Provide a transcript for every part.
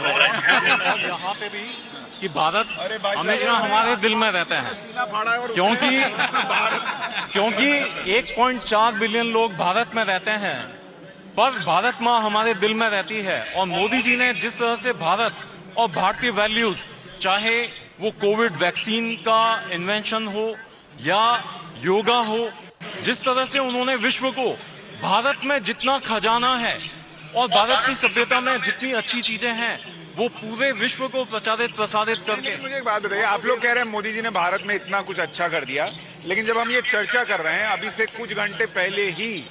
और यहाँ पे भी कि भारत हमेशा हमारे दिल में रहता है, क्योंकि 1.4 बिलियन लोग भारत में रहते हैं, पर भारत माँ हमारे दिल में रहती है। और मोदी जी ने जिस तरह से भारत और भारतीय वैल्यूज, चाहे वो कोविड वैक्सीन का इन्वेंशन हो या योगा हो, जिस तरह से उन्होंने विश्व को भारत में जितना खजाना है और भारत की सभ्यता में जितनी अच्छी चीजें हैं वो पूरे विश्व को प्रसारित करके। मुझे एक बात बताइए, आप लोग कह रहे हैं मोदी जी ने भारत में इतना कुछ अच्छा कर दिया, लेकिन जब हम ये चर्चा कर रहे हैं अभी से कुछ घंटे पहले ही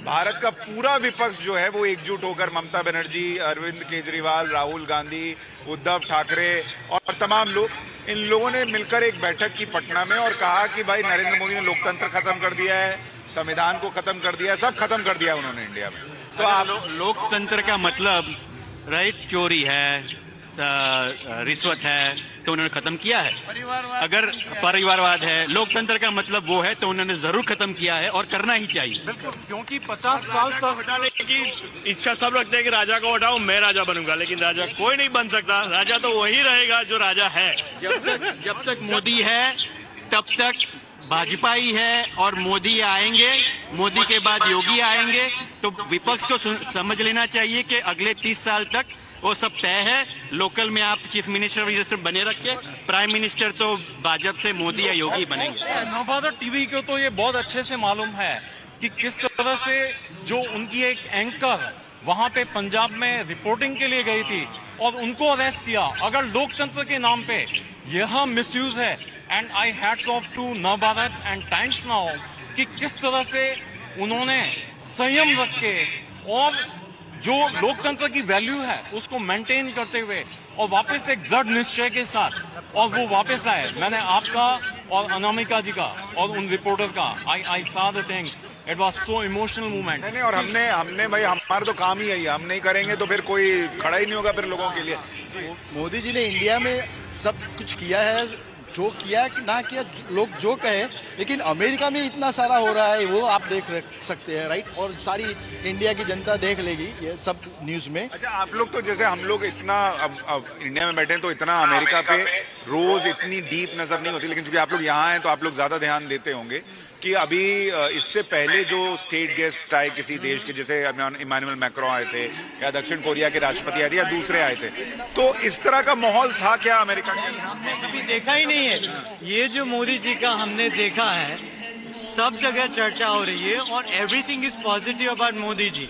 भारत का पूरा विपक्ष जो है वो एकजुट होकर ममता बनर्जी, अरविंद केजरीवाल, राहुल गांधी, उद्धव ठाकरे और तमाम लोग, इन लोगों ने मिलकर एक बैठक की पटना में और कहा कि भाई नरेंद्र मोदी ने लोकतंत्र खत्म कर दिया है, संविधान को खत्म कर दिया है, सब खत्म कर दिया उन्होंने इंडिया में। तो आप लोकतंत्र का मतलब राइट चोरी है, रिश्वत है, तो उन्होंने खत्म किया है। अगर परिवारवाद है, लोकतंत्र का मतलब वो है, तो उन्होंने जरूर खत्म किया है और करना ही चाहिए। बिल्कुल, क्योंकि 50 साल तक हटाने की इच्छा सब रखते हैं कि राजा को हटाओ, मैं राजा बनूंगा, लेकिन राजा कोई नहीं बन सकता। राजा तो वही रहेगा जो राजा है। जब तक मोदी है तब तक भाजपा ही है, और मोदी आएंगे, मोदी के बाद योगी आएंगे, तो विपक्ष को समझ लेना चाहिए कि अगले 30 साल तक वो सब तय है। लोकल में आप चीफ मिनिस्टर बने रखे, प्राइम मिनिस्टर तो भाजपा से मोदी या योगी बनेंगे। नवभारत टीवी को तो ये बहुत अच्छे से मालूम है कि किस तरह से जो उनकी एक एंकर वहां पे पंजाब में रिपोर्टिंग के लिए गई थी और उनको अरेस्ट किया। अगर लोकतंत्र के नाम पे यह मिसयूज है, and I hats off to Navbharat and Times Now कि किस तरह से उन्होंने संयम रख के और जो लोकतंत्र की वैल्यू है उसको मेंटेन करते हुए और वापस एक दृढ़ निश्चय के साथ और वो वापस आए। मैंने आपका और अनामिका जी का और उन रिपोर्टर का I saw the thing, it was so emotional moment. नहीं, और हमने भाई हमारा तो काम ही है, हम नहीं करेंगे तो फिर कोई खड़ा ही नहीं होगा फिर लोगों के लिए। मोदी जी ने इंडिया में सब कुछ किया है, जो किया ना किया लोग जो कहे, लेकिन अमेरिका में इतना सारा हो रहा है वो आप देख सकते हैं, राइट। और सारी इंडिया की जनता देख लेगी ये सब न्यूज में। अच्छा, आप लोग तो जैसे हम लोग इतना अब इंडिया में बैठे हैं तो इतना अमेरिका पे रोज इतनी डीप नजर नहीं होती, लेकिन चूंकि आप लोग यहाँ हैं तो आप लोग ज्यादा ध्यान देते होंगे कि अभी इससे पहले जो स्टेट गेस्ट आए किसी देश के, जैसे इमानुएल मैक्रोन आए थे या दक्षिण कोरिया के राष्ट्रपति आए थे या दूसरे आए थे, तो इस तरह का माहौल था क्या अमेरिका के? हमने कभी देखा ही नहीं है। ये जो मोदी जी का हमने देखा है, सब जगह चर्चा हो रही है और everything is positive about Modi ji.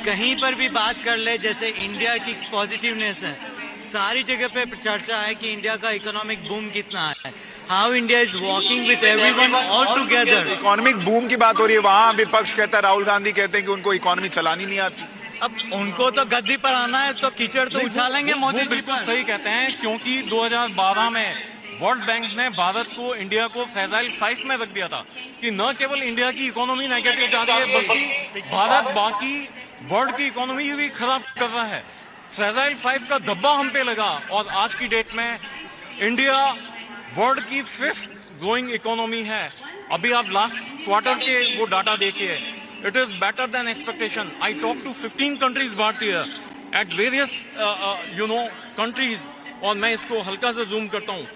कहीं पर भी बात कर ले, जैसे इंडिया की पॉजिटिवनेस है, सारी जगह पे चर्चा है कि इंडिया का इकोनॉमिक बूम कितना है, how India is walking with everyone all together. Economic boom की बात हो रही है, वहां विपक्ष कहता है, राहुल गांधी कहते हैं कि उनको इकोनॉमी चलानी नहीं आती। अब उनको तो गद्दी पर आना है तो कीचड़ तो उछालेंगे मोदी जी। बिल्कुल सही कहते हैं, क्योंकि 2012 में वर्ल्ड बैंक ने भारत को, इंडिया को फ्रेजाइल 5 में रख दिया था कि न केवल इंडिया की इकोनॉमी नेगेटिव जा रही है बल्कि भारत बाकी वर्ल्ड की इकोनॉमी भी खराब कर रहा है। फ्रेजाइल 5 का धब्बा हम पे लगा और आज की डेट में इंडिया वर्ल्ड की 5th ग्रोइंग इकोनॉमी है। अभी आप लास्ट क्वार्टर के वो डाटा देखिए, it is better than expectation. I talk to 15 countries भारतीय एट वेरियस कंट्रीज, और मैं इसको हल्का से जूम करता हूँ।